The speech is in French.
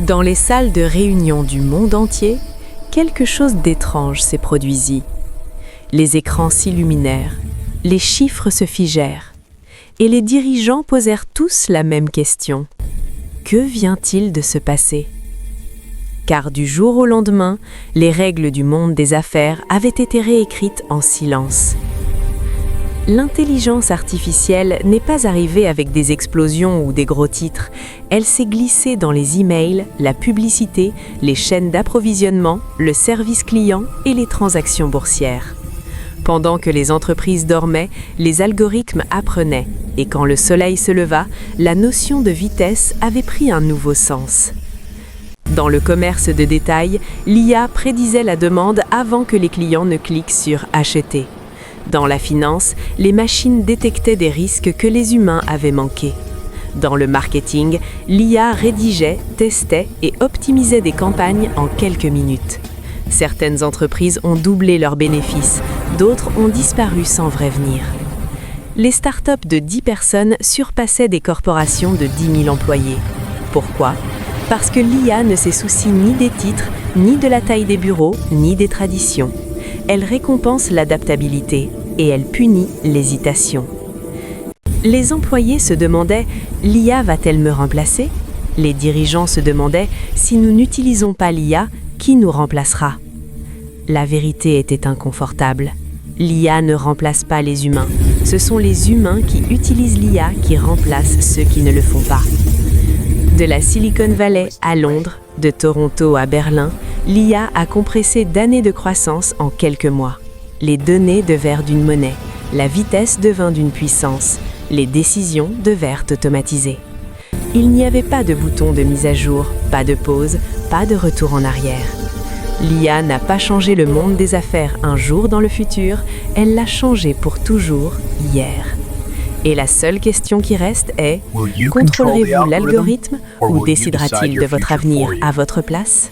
Dans les salles de réunion du monde entier, quelque chose d'étrange s'est produit. Les écrans s'illuminèrent, les chiffres se figèrent, et les dirigeants posèrent tous la même question. Que vient-il de se passer? Car du jour au lendemain, les règles du monde des affaires avaient été réécrites en silence. L'intelligence artificielle n'est pas arrivée avec des explosions ou des gros titres. Elle s'est glissée dans les emails, la publicité, les chaînes d'approvisionnement, le service client et les transactions boursières. Pendant que les entreprises dormaient, les algorithmes apprenaient. Et quand le soleil se leva, la notion de vitesse avait pris un nouveau sens. Dans le commerce de détail, l'IA prédisait la demande avant que les clients ne cliquent sur « Acheter ». Dans la finance, les machines détectaient des risques que les humains avaient manqués. Dans le marketing, l'IA rédigeait, testait et optimisait des campagnes en quelques minutes. Certaines entreprises ont doublé leurs bénéfices, d'autres ont disparu sans vrai venir. Les startups de 10 personnes surpassaient des corporations de 10 000 employés. Pourquoi? Parce que l'IA ne se soucie ni des titres, ni de la taille des bureaux, ni des traditions. Elle récompense l'adaptabilité et elle punit l'hésitation. Les employés se demandaient « L'IA va-t-elle me remplacer ?» Les dirigeants se demandaient « Si nous n'utilisons pas l'IA, qui nous remplacera ?» La vérité était inconfortable. L'IA ne remplace pas les humains. Ce sont les humains qui utilisent l'IA qui remplacent ceux qui ne le font pas. De la Silicon Valley à Londres, de Toronto à Berlin, l'IA a compressé d'années de croissance en quelques mois. Les données devinrent d'une monnaie, la vitesse devint d'une puissance, les décisions devinrent automatisées. Il n'y avait pas de bouton de mise à jour, pas de pause, pas de retour en arrière. L'IA n'a pas changé le monde des affaires un jour dans le futur, elle l'a changé pour toujours hier. Et la seule question qui reste est, contrôlerez-vous l'algorithme ou décidera-t-il de votre avenir à votre place ?